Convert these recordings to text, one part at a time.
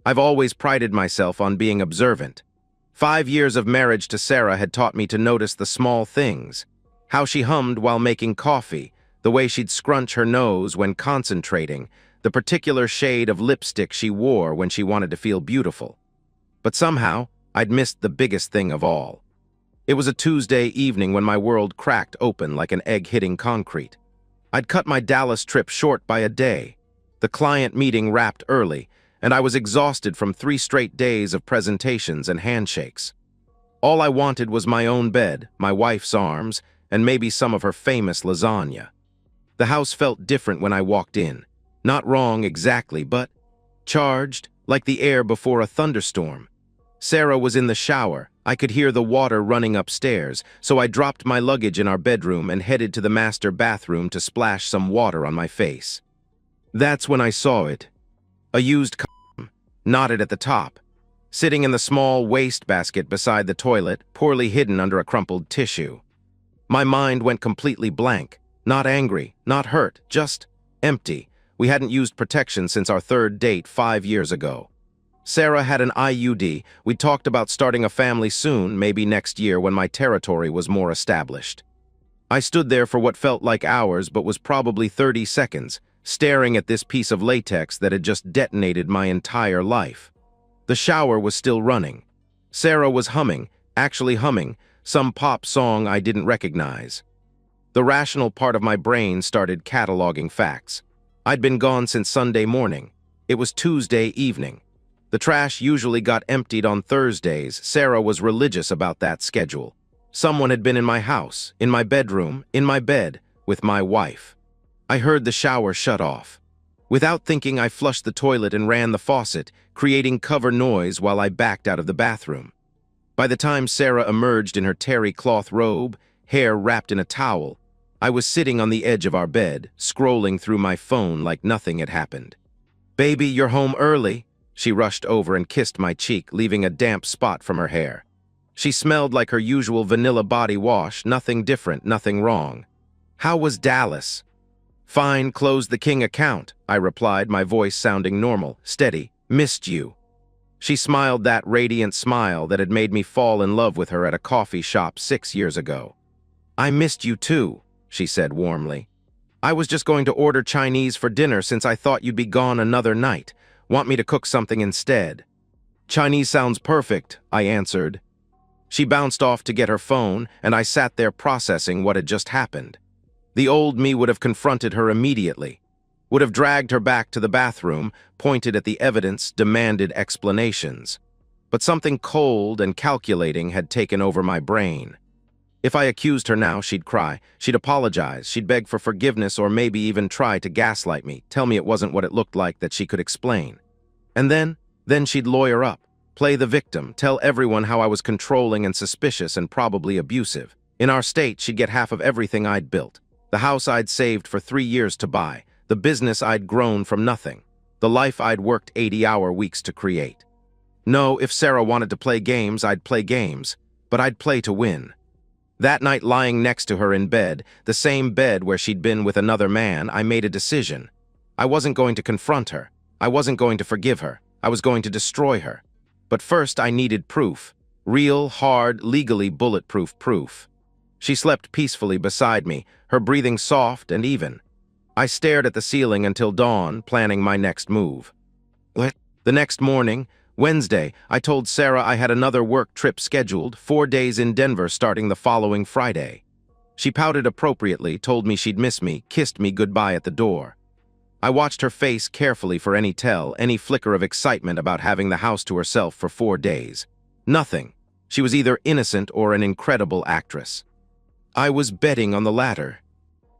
I've always prided myself on being observant. 5 years of marriage to Sarah had taught me to notice the small things. How she hummed while making coffee, the way she'd scrunch her nose when concentrating, the particular shade of lipstick she wore when she wanted to feel beautiful. But somehow, I'd missed the biggest thing of all. It was a Tuesday evening when my world cracked open like an egg hitting concrete. I'd cut my Dallas trip short by a day. The client meeting wrapped early, and I was exhausted from 3 straight days of presentations and handshakes. All I wanted was my own bed, my wife's arms, and maybe some of her famous lasagna. The house felt different when I walked in. Not wrong exactly, but charged, like the air before a thunderstorm. Sarah was in the shower. I could hear the water running upstairs, so I dropped my luggage in our bedroom and headed to the master bathroom to splash some water on my face. That's when I saw it. A used condom, knotted at the top, sitting in the small wastebasket beside the toilet, poorly hidden under a crumpled tissue. My mind went completely blank. Not angry, not hurt, just empty. We hadn't used protection since our 3rd date 5 years ago. Sarah had an IUD. We talked about starting a family soon, maybe next year when my territory was more established. I stood there for what felt like hours but was probably 30 seconds, staring at this piece of latex that had just detonated my entire life. The shower was still running. Sarah was humming, actually humming, some pop song I didn't recognize. The rational part of my brain started cataloging facts. I'd been gone since Sunday morning. It was Tuesday evening. The trash usually got emptied on Thursdays. Sarah was religious about that schedule. Someone had been in my house, in my bedroom, in my bed, with my wife. I heard the shower shut off. Without thinking, I flushed the toilet and ran the faucet, creating cover noise while I backed out of the bathroom. By the time Sarah emerged in her terry cloth robe, hair wrapped in a towel, I was sitting on the edge of our bed, scrolling through my phone like nothing had happened. "Baby, you're home early." She rushed over and kissed my cheek, leaving a damp spot from her hair. She smelled like her usual vanilla body wash, nothing different, nothing wrong. "How was Dallas?" "Fine, closed the King account," I replied, my voice sounding normal, steady. "Missed you." She smiled that radiant smile that had made me fall in love with her at a coffee shop 6 years ago. "I missed you too," she said warmly. "I was just going to order Chinese for dinner since I thought you'd be gone another night. Want me to cook something instead?" "Chinese sounds perfect," I answered. She bounced off to get her phone, and I sat there processing what had just happened. The old me would have confronted her immediately, would have dragged her back to the bathroom, pointed at the evidence, demanded explanations. But something cold and calculating had taken over my brain. If I accused her now, she'd cry, she'd apologize, she'd beg for forgiveness, or maybe even try to gaslight me, tell me it wasn't what it looked like that she could explain. And then she'd lawyer up, play the victim, tell everyone how I was controlling and suspicious and probably abusive. In our state, she'd get half of everything I'd built. The house I'd saved for 3 years to buy, the business I'd grown from nothing, the life I'd worked 80-hour weeks to create. No, if Sarah wanted to play games, I'd play games, but I'd play to win. That night, lying next to her in bed, the same bed where she'd been with another man, I made a decision. I wasn't going to confront her. I wasn't going to forgive her. I was going to destroy her. But first, I needed proof. Real, hard, legally bulletproof proof. She slept peacefully beside me, her breathing soft and even. I stared at the ceiling until dawn, planning my next move. The next morning, Wednesday, I told Sarah I had another work trip scheduled, 4 days in Denver starting the following Friday. She pouted appropriately, told me she'd miss me, kissed me goodbye at the door. I watched her face carefully for any tell, any flicker of excitement about having the house to herself for 4 days. Nothing. She was either innocent or an incredible actress. I was betting on the latter.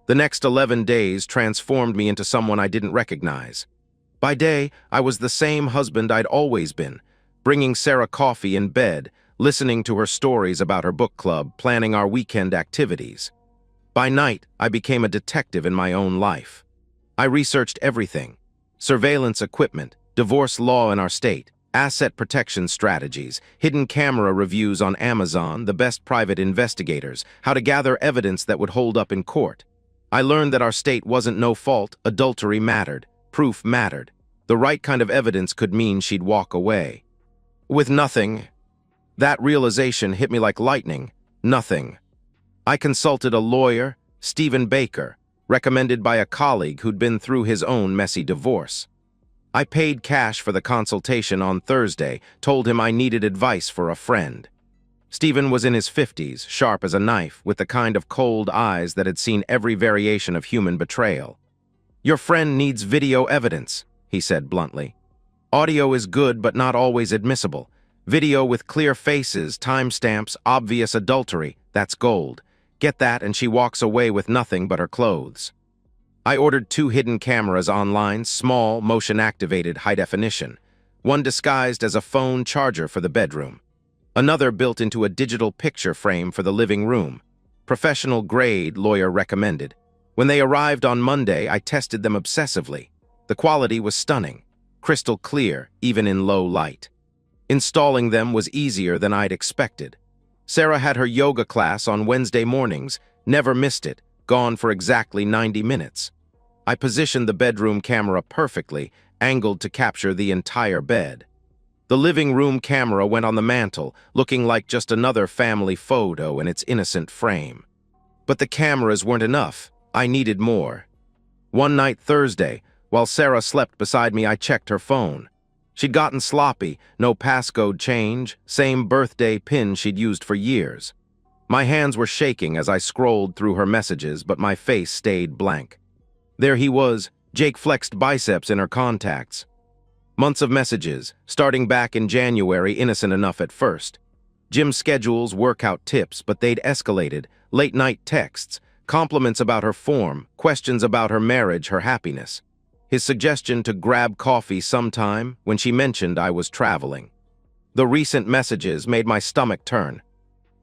The next 11 days transformed me into someone I didn't recognize. By day, I was the same husband I'd always been, bringing Sarah coffee in bed, listening to her stories about her book club, planning our weekend activities. By night, I became a detective in my own life. I researched everything: surveillance equipment, divorce law in our state, asset protection strategies, hidden camera reviews on Amazon, the best private investigators, how to gather evidence that would hold up in court. I learned that our state wasn't no fault, adultery mattered. Proof mattered. The right kind of evidence could mean she'd walk away. With nothing. That realization hit me like lightning. Nothing. I consulted a lawyer, Stephen Baker, recommended by a colleague who'd been through his own messy divorce. I paid cash for the consultation on Thursday, told him I needed advice for a friend. Stephen was in his 50s, sharp as a knife, with the kind of cold eyes that had seen every variation of human betrayal. "Your friend needs video evidence," he said bluntly. "Audio is good but not always admissible. Video with clear faces, timestamps, obvious adultery, that's gold. Get that and she walks away with nothing but her clothes." I ordered 2 hidden cameras online, small, motion-activated, high-definition. One disguised as a phone charger for the bedroom. Another built into a digital picture frame for the living room. Professional grade, lawyer recommended. When they arrived on Monday, I tested them obsessively. The quality was stunning, crystal clear, even in low light. Installing them was easier than I'd expected. Sarah had her yoga class on Wednesday mornings, never missed it, gone for exactly 90 minutes. I positioned the bedroom camera perfectly, angled to capture the entire bed. The living room camera went on the mantel, looking like just another family photo in its innocent frame. But the cameras weren't enough. I needed more. One night Thursday, while Sarah slept beside me, I checked her phone. She'd gotten sloppy, no passcode change, same birthday pin she'd used for years. My hands were shaking as I scrolled through her messages, but my face stayed blank. There he was, Jake flexed biceps in her contacts. Months of messages, starting back in January, innocent enough at first. Gym schedules, workout tips, but they'd escalated, late-night texts, compliments about her form, questions about her marriage, her happiness. His suggestion to grab coffee sometime when she mentioned I was traveling. The recent messages made my stomach turn.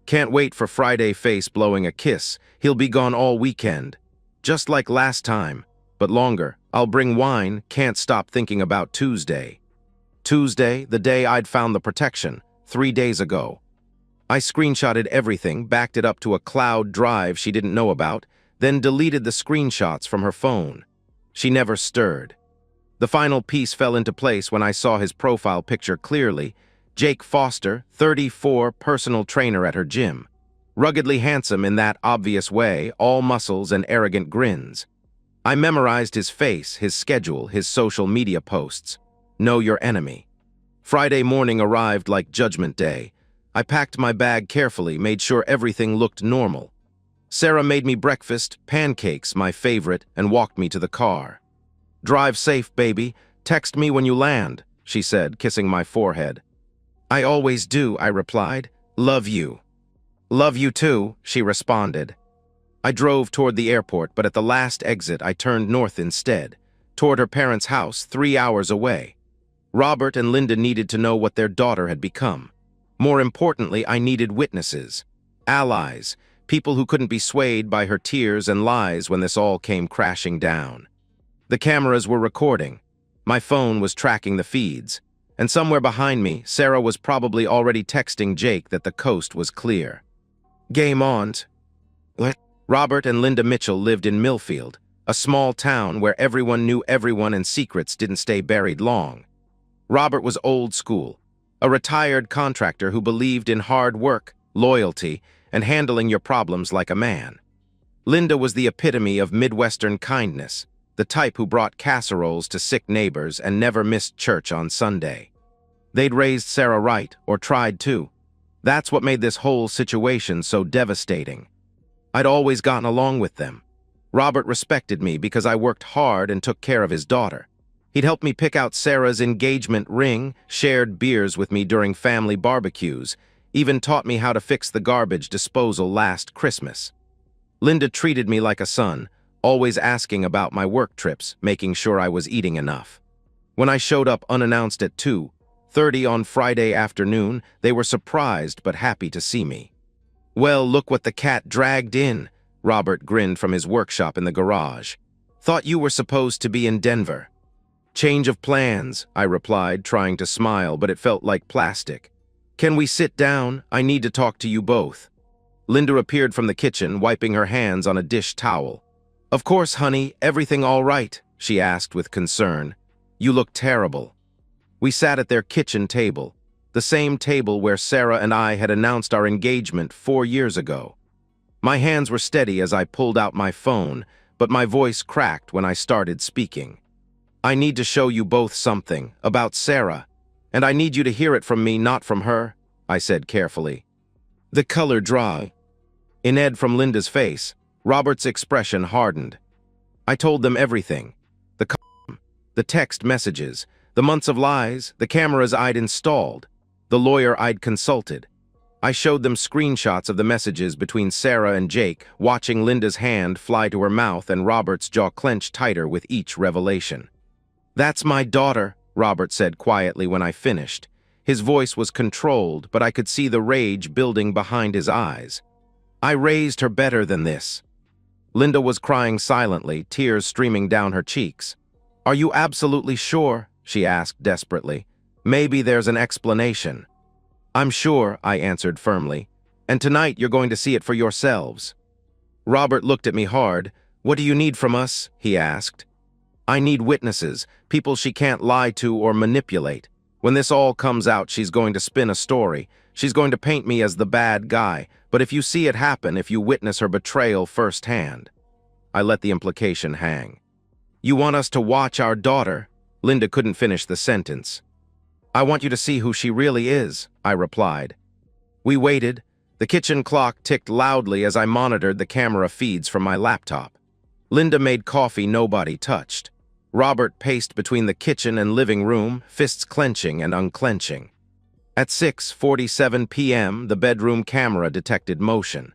"Can't wait for Friday face blowing a kiss. He'll be gone all weekend. Just like last time, but longer. I'll bring wine, can't stop thinking about Tuesday." Tuesday, the day I'd found the protection, 3 days ago. I screenshotted everything, backed it up to a cloud drive she didn't know about, then deleted the screenshots from her phone. She never stirred. The final piece fell into place when I saw his profile picture clearly. Jake Foster, 34, personal trainer at her gym. Ruggedly handsome in that obvious way, all muscles and arrogant grins. I memorized his face, his schedule, his social media posts. Know your enemy. Friday morning arrived like Judgment Day. I packed my bag carefully, made sure everything looked normal. Sarah made me breakfast, pancakes, my favorite, and walked me to the car. "Drive safe, baby. Text me when you land," she said, kissing my forehead. "I always do," I replied. "Love you." "Love you too," she responded. I drove toward the airport, but at the last exit I turned north instead, toward her parents' house 3 hours away. Robert and Linda needed to know what their daughter had become. More importantly, I needed witnesses, allies, people who couldn't be swayed by her tears and lies when this all came crashing down. The cameras were recording. My phone was tracking the feeds. And somewhere behind me, Sarah was probably already texting Jake that the coast was clear. Game on. What? Robert and Linda Mitchell lived in Millfield, a small town where everyone knew everyone and secrets didn't stay buried long. Robert was old school, a retired contractor who believed in hard work, loyalty, and handling your problems like a man. Linda was the epitome of Midwestern kindness, the type who brought casseroles to sick neighbors and never missed church on Sunday. They'd raised Sarah right, or tried to. That's what made this whole situation so devastating. I'd always gotten along with them. Robert respected me because I worked hard and took care of his daughter. He'd helped me pick out Sarah's engagement ring, shared beers with me during family barbecues, even taught me how to fix the garbage disposal last Christmas. Linda treated me like a son, always asking about my work trips, making sure I was eating enough. When I showed up unannounced at 2:30 on Friday afternoon, they were surprised but happy to see me. "Well, look what the cat dragged in," Robert grinned from his workshop in the garage. "Thought you were supposed to be in Denver." "Change of plans," I replied, trying to smile, but it felt like plastic. "Can we sit down? I need to talk to you both." Linda appeared from the kitchen, wiping her hands on a dish towel. "Of course, honey, everything all right?" she asked with concern. You look terrible." We sat at their kitchen table, the same table where Sarah and I had announced our engagement 4 years ago. My hands were steady as I pulled out my phone, but my voice cracked when I started speaking. "I need to show you both something about Sarah, and I need you to hear it from me, not from her," I said carefully. The color dry. In Ed from Linda's face, Robert's expression hardened. I told them everything. The text messages, the months of lies, the cameras I'd installed, the lawyer I'd consulted. I showed them screenshots of the messages between Sarah and Jake, watching Linda's hand fly to her mouth and Robert's jaw clench tighter with each revelation. "That's my daughter," Robert said quietly when I finished. His voice was controlled, but I could see the rage building behind his eyes. "I raised her better than this." Linda was crying silently, tears streaming down her cheeks. "Are you absolutely sure?" she asked desperately. "Maybe there's an explanation." "I'm sure," I answered firmly. "And tonight you're going to see it for yourselves." Robert looked at me hard. "What do you need from us?" he asked. "I need witnesses, people she can't lie to or manipulate. When this all comes out, she's going to spin a story. She's going to paint me as the bad guy, but if you see it happen, if you witness her betrayal firsthand." I let the implication hang. "You want us to watch our daughter?" Linda couldn't finish the sentence. "I want you to see who she really is," I replied. We waited. The kitchen clock ticked loudly as I monitored the camera feeds from my laptop. Linda made coffee nobody touched. Robert paced between the kitchen and living room, fists clenching and unclenching. At 6:47 p.m., the bedroom camera detected motion.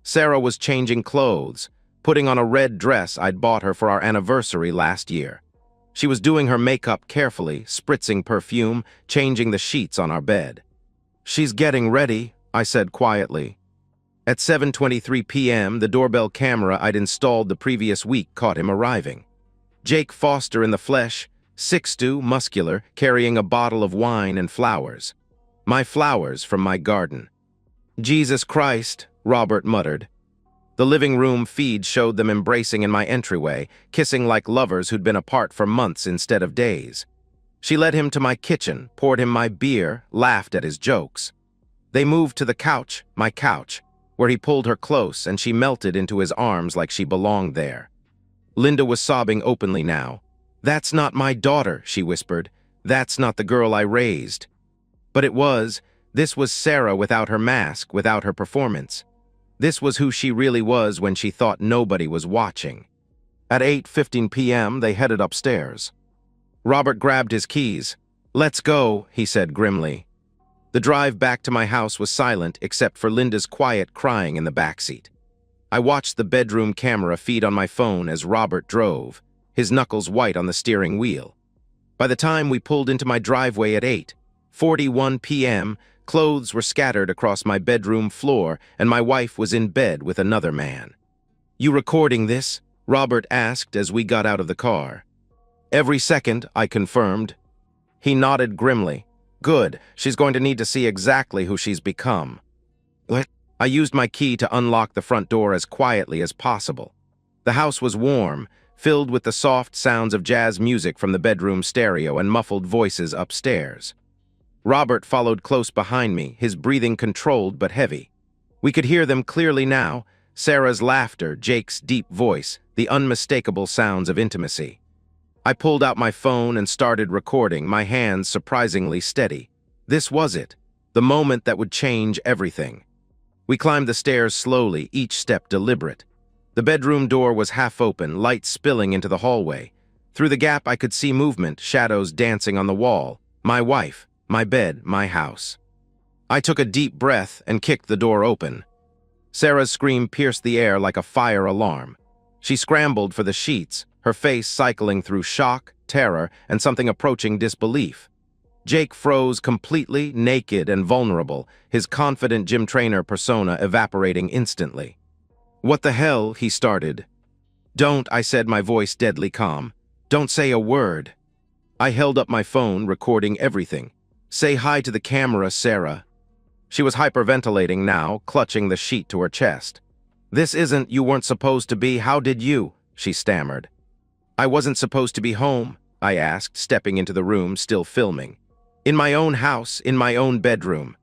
Sarah was changing clothes, putting on a red dress I'd bought her for our anniversary last year. She was doing her makeup carefully, spritzing perfume, changing the sheets on our bed. "She's getting ready," I said quietly. At 7:23 p.m., the doorbell camera I'd installed the previous week caught him arriving. Jake Foster in the flesh, 6'2", muscular, carrying a bottle of wine and flowers. My flowers from my garden. "Jesus Christ," Robert muttered. The living room feed showed them embracing in my entryway, kissing like lovers who'd been apart for months instead of days. She led him to my kitchen, poured him my beer, laughed at his jokes. They moved to the couch, my couch, where he pulled her close and she melted into his arms like she belonged there. Linda was sobbing openly now. "That's not my daughter," she whispered. "That's not the girl I raised." But it was. This was Sarah without her mask, without her performance. This was who she really was when she thought nobody was watching. At 8:15 p.m., they headed upstairs. Robert grabbed his keys. "Let's go," he said grimly. The drive back to my house was silent except for Linda's quiet crying in the backseat. I watched the bedroom camera feed on my phone as Robert drove, his knuckles white on the steering wheel. By the time we pulled into my driveway at 8:41 p.m., clothes were scattered across my bedroom floor and my wife was in bed with another man. "You recording this?" Robert asked as we got out of the car. "Every second," I confirmed. He nodded grimly. "Good, she's going to need to see exactly who she's become." I used my key to unlock the front door as quietly as possible. The house was warm, filled with the soft sounds of jazz music from the bedroom stereo and muffled voices upstairs. Robert followed close behind me, his breathing controlled but heavy. We could hear them clearly now, Sarah's laughter, Jake's deep voice, the unmistakable sounds of intimacy. I pulled out my phone and started recording, my hands surprisingly steady. This was it, the moment that would change everything. We climbed the stairs slowly, each step deliberate. The bedroom door was half open, light spilling into the hallway. Through the gap I could see movement, shadows dancing on the wall. My wife, my bed, my house. I took a deep breath and kicked the door open. Sarah's scream pierced the air like a fire alarm. She scrambled for the sheets, her face cycling through shock, terror, and something approaching disbelief. Jake froze completely, naked and vulnerable, his confident gym trainer persona evaporating instantly. "What the hell?" he started. "Don't," I said, my voice deadly calm. "Don't say a word." I held up my phone, recording everything. "Say hi to the camera, Sarah." She was hyperventilating now, clutching the sheet to her chest. "This isn't, you weren't supposed to be, how did you?" she stammered. "I wasn't supposed to be home. I asked, stepping into the room, still filming. In my own house, in my own bedroom.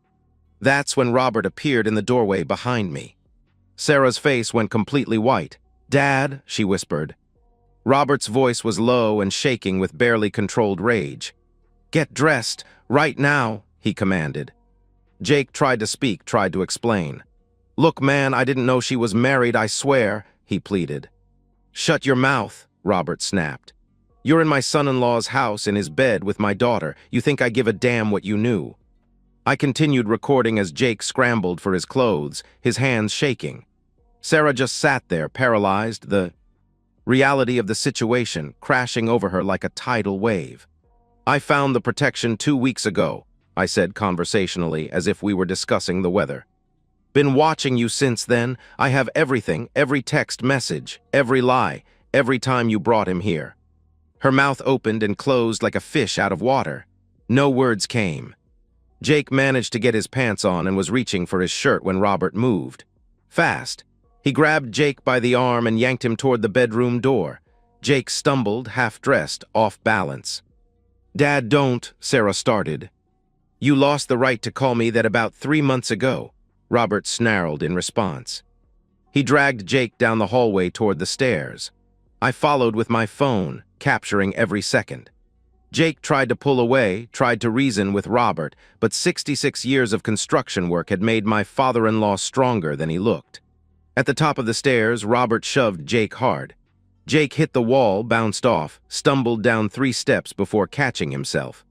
That's when Robert appeared in the doorway behind me. Sarah's face went completely white. "Dad," she whispered. Robert's voice was low and shaking with barely controlled rage. "Get dressed, right now," he commanded. Jake tried to speak, tried to explain. "Look, man, I didn't know she was married, I swear," he pleaded. "Shut your mouth," Robert snapped. "You're in my son-in-law's house in his bed with my daughter. You think I give a damn what you knew?" I continued recording as Jake scrambled for his clothes, his hands shaking. Sarah just sat there, paralyzed, the reality of the situation crashing over her like a tidal wave. "I found the protection 2 weeks ago," I said conversationally, as if we were discussing the weather. "Been watching you since then. I have everything, every text message, every lie, every time you brought him here." Her mouth opened and closed like a fish out of water. No words came. Jake managed to get his pants on and was reaching for his shirt when Robert moved. Fast. He grabbed Jake by the arm and yanked him toward the bedroom door. Jake stumbled, half-dressed, off balance. "Dad, don't," Sarah started. "You lost the right to call me that about 3 months ago," Robert snarled in response. He dragged Jake down the hallway toward the stairs. I followed with my phone, capturing every second. Jake tried to pull away, tried to reason with Robert, but 66 years of construction work had made my father-in-law stronger than he looked. At the top of the stairs, Robert shoved Jake hard. Jake hit the wall, bounced off, stumbled down 3 steps before catching himself.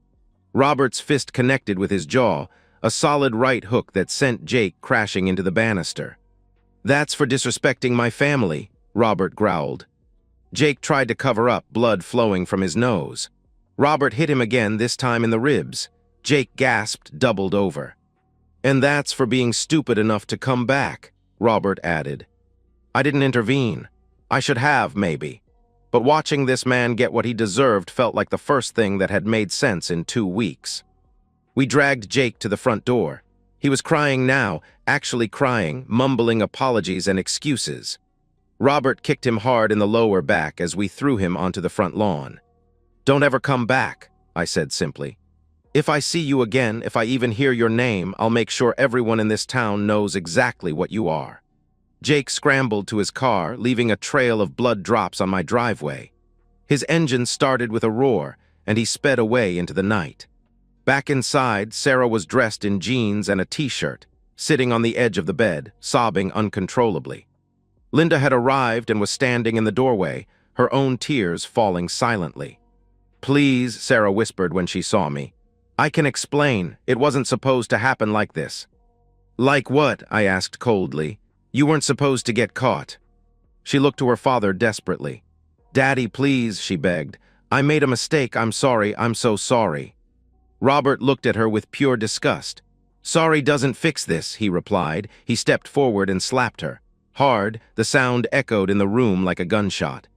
Robert's fist connected with his jaw, a solid right hook that sent Jake crashing into the banister. "That's for disrespecting my family," Robert growled. Jake tried to cover up, blood flowing from his nose. Robert hit him again, this time in the ribs. Jake gasped, doubled over. "And that's for being stupid enough to come back," Robert added. I didn't intervene. I should have, maybe. But watching this man get what he deserved felt like the first thing that had made sense in 2 weeks. We dragged Jake to the front door. He was crying now, actually crying, mumbling apologies and excuses. Robert kicked him hard in the lower back as we threw him onto the front lawn. "Don't ever come back," I said simply. "If I see you again, if I even hear your name, I'll make sure everyone in this town knows exactly what you are." Jake scrambled to his car, leaving a trail of blood drops on my driveway. His engine started with a roar, and he sped away into the night. Back inside, Sarah was dressed in jeans and a t-shirt, sitting on the edge of the bed, sobbing uncontrollably. Linda had arrived and was standing in the doorway, her own tears falling silently. "Please," Sarah whispered when she saw me. "I can explain. It wasn't supposed to happen like this." "Like what?" I asked coldly. "You weren't supposed to get caught." She looked to her father desperately. "Daddy, please," she begged. "I made a mistake. I'm sorry. I'm so sorry." Robert looked at her with pure disgust. "Sorry doesn't fix this," he replied. He stepped forward and slapped her. Hard, the sound echoed in the room like a gunshot.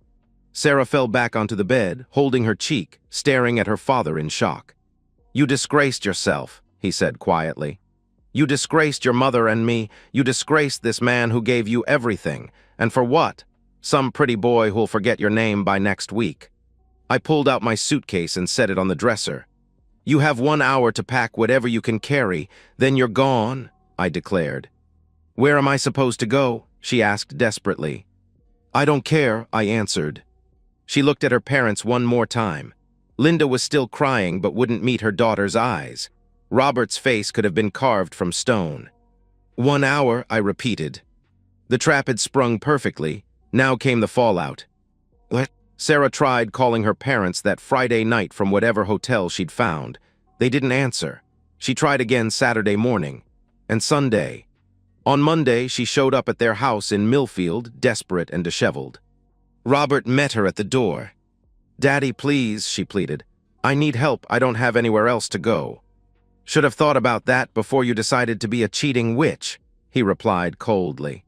Sarah fell back onto the bed, holding her cheek, staring at her father in shock. "You disgraced yourself," he said quietly. "You disgraced your mother and me. You disgraced this man who gave you everything. And for what? Some pretty boy who'll forget your name by next week." I pulled out my suitcase and set it on the dresser. "You have 1 hour to pack whatever you can carry, then you're gone," I declared. "Where am I supposed to go?" she asked desperately. "I don't care," I answered. She looked at her parents one more time. Linda was still crying but wouldn't meet her daughter's eyes. Robert's face could have been carved from stone. 1 hour, I repeated. The trap had sprung perfectly. Now came the fallout. "What?" Sarah tried calling her parents that Friday night from whatever hotel she'd found. They didn't answer. She tried again Saturday morning. And Sunday. On Monday, she showed up at their house in Millfield, desperate and disheveled. Robert met her at the door. "Daddy, please," she pleaded. "I need help. I don't have anywhere else to go." "Should have thought about that before you decided to be a cheating witch," he replied coldly.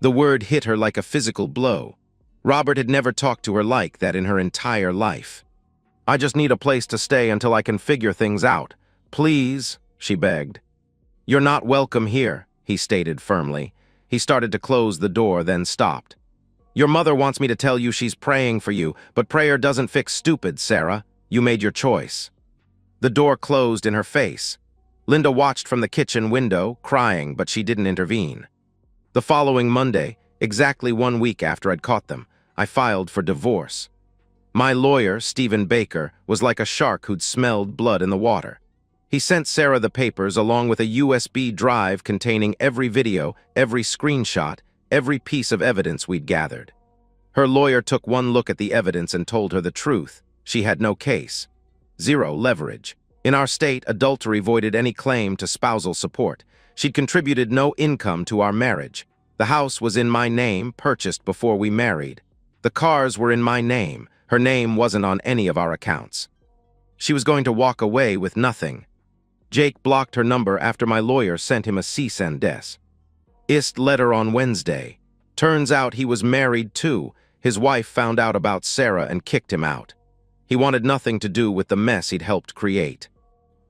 The word hit her like a physical blow. Robert had never talked to her like that in her entire life. "I just need a place to stay until I can figure things out. Please," she begged. "You're not welcome here," he stated firmly. He started to close the door, then stopped. "Your mother wants me to tell you she's praying for you, but prayer doesn't fix stupid, Sarah," You made your choice." The door closed in her face. Linda watched from the kitchen window, crying, but she didn't intervene. The following Monday, exactly 1 week after I'd caught them, I filed for divorce. My lawyer, Stephen Baker, was like a shark who'd smelled blood in the water. He sent Sarah the papers along with a USB drive containing every video, every screenshot, every piece of evidence we'd gathered. Her lawyer took one look at the evidence and told her the truth. She had no case. Zero leverage. In our state, adultery voided any claim to spousal support. She'd contributed no income to our marriage. The house was in my name, purchased before we married. The cars were in my name. Her name wasn't on any of our accounts. She was going to walk away with nothing. Jake blocked her number after my lawyer sent him a cease and desist letter on Wednesday. Turns out he was married too. His wife found out about Sarah and kicked him out. He wanted nothing to do with the mess he'd helped create.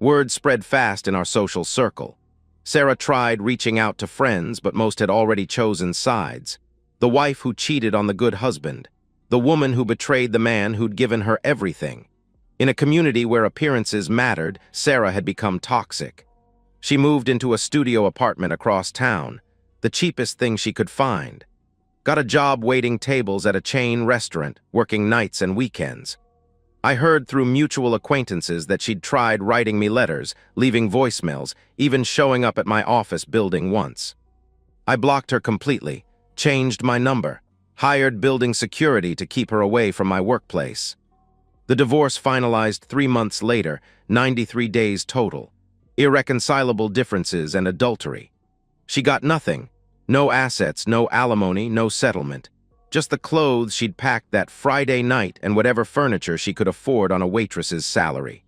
Word spread fast in our social circle. Sarah tried reaching out to friends, but most had already chosen sides. The wife who cheated on the good husband. The woman who betrayed the man who'd given her everything. In a community where appearances mattered, Sarah had become toxic. She moved into a studio apartment across town, the cheapest thing she could find. Got a job waiting tables at a chain restaurant, working nights and weekends. I heard through mutual acquaintances that she'd tried writing me letters, leaving voicemails, even showing up at my office building once. I blocked her completely, changed my number, hired building security to keep her away from my workplace. The divorce finalized 3 months later, 93 days total. Irreconcilable differences and adultery. She got nothing. No assets, no alimony, no settlement. Just the clothes she'd packed that Friday night and whatever furniture she could afford on a waitress's salary.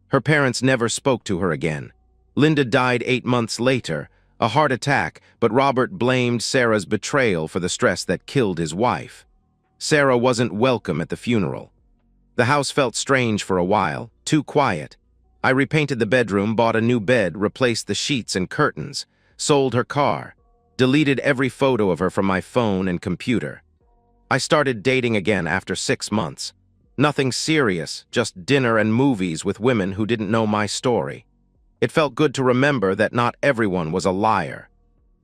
Her parents never spoke to her again. Linda died 8 months later, a heart attack, but Robert blamed Sarah's betrayal for the stress that killed his wife. Sarah wasn't welcome at the funeral. The house felt strange for a while, too quiet. I repainted the bedroom, bought a new bed, replaced the sheets and curtains, sold her car, deleted every photo of her from my phone and computer. I started dating again after 6 months. Nothing serious, just dinner and movies with women who didn't know my story. It felt good to remember that not everyone was a liar.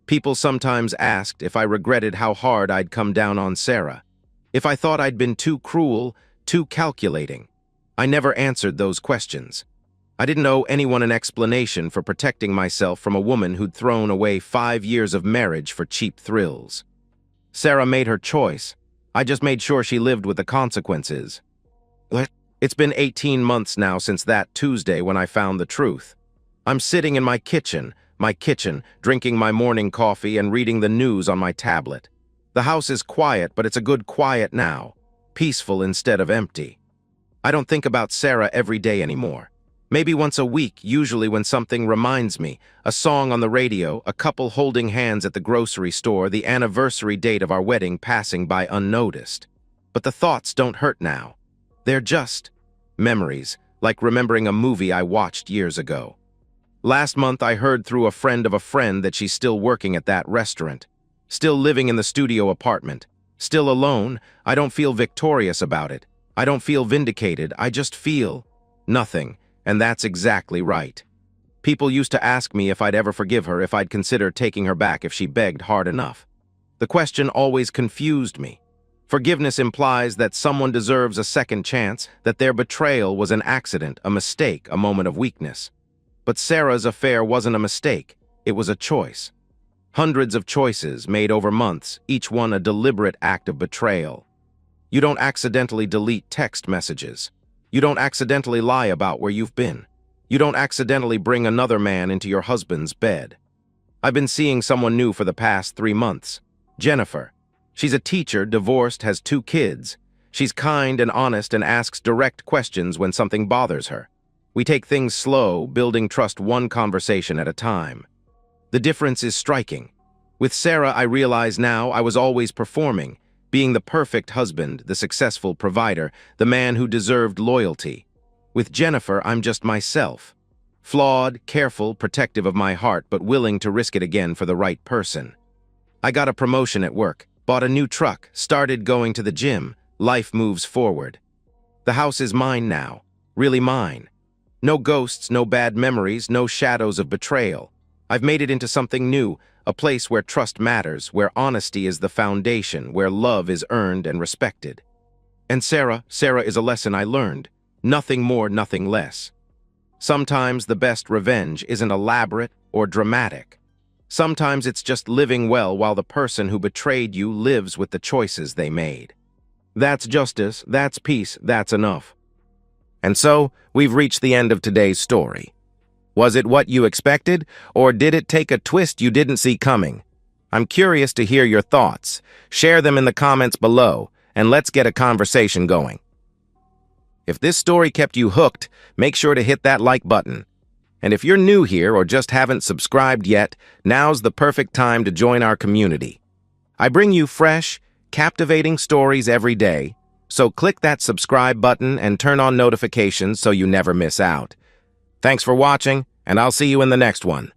People sometimes asked if I regretted how hard I'd come down on Sarah, if I thought I'd been too cruel, too calculating. I never answered those questions. I didn't owe anyone an explanation for protecting myself from a woman who'd thrown away 5 years of marriage for cheap thrills. Sarah made her choice. I just made sure she lived with the consequences. It's been 18 months now since that Tuesday when I found the truth. I'm sitting in my kitchen, drinking my morning coffee and reading the news on my tablet. The house is quiet, but it's a good quiet now. Peaceful instead of empty. I don't think about Sarah every day anymore. Maybe once a week, usually when something reminds me, a song on the radio, a couple holding hands at the grocery store, the anniversary date of our wedding passing by unnoticed. But the thoughts don't hurt now. They're just memories, like remembering a movie I watched years ago. Last month I heard through a friend of a friend that she's still working at that restaurant, still living in the studio apartment. Still alone. I don't feel victorious about it. I don't feel vindicated. I just feel nothing, and that's exactly right. People used to ask me if I'd ever forgive her, if I'd consider taking her back if she begged hard enough. The question always confused me. Forgiveness implies that someone deserves a second chance, that their betrayal was an accident, a mistake, a moment of weakness. But Sarah's affair wasn't a mistake. It was a choice. Hundreds of choices made over months, each one a deliberate act of betrayal. You don't accidentally delete text messages. You don't accidentally lie about where you've been. You don't accidentally bring another man into your husband's bed. I've been seeing someone new for the past 3 months. Jennifer. She's a teacher, divorced, has 2 kids. She's kind and honest and asks direct questions when something bothers her. We take things slow, building trust one conversation at a time. The difference is striking. With Sarah, I realize now I was always performing, being the perfect husband, the successful provider, the man who deserved loyalty. With Jennifer, I'm just myself. Flawed, careful, protective of my heart, but willing to risk it again for the right person. I got a promotion at work, bought a new truck, started going to the gym. Life moves forward. The house is mine now. really mine. No ghosts, no bad memories, no shadows of betrayal. I've made it into something new, a place where trust matters, where honesty is the foundation, where love is earned and respected. And Sarah is a lesson I learned. Nothing more, nothing less. Sometimes the best revenge isn't elaborate or dramatic. Sometimes it's just living well while the person who betrayed you lives with the choices they made. That's justice, that's peace, that's enough. And so, we've reached the end of today's story. Was it what you expected, or did it take a twist you didn't see coming? I'm curious to hear your thoughts. Share them in the comments below, and let's get a conversation going. If this story kept you hooked, make sure to hit that like button. And if you're new here or just haven't subscribed yet, now's the perfect time to join our community. I bring you fresh, captivating stories every day, so click that subscribe button and turn on notifications so you never miss out. Thanks for watching, and I'll see you in the next one.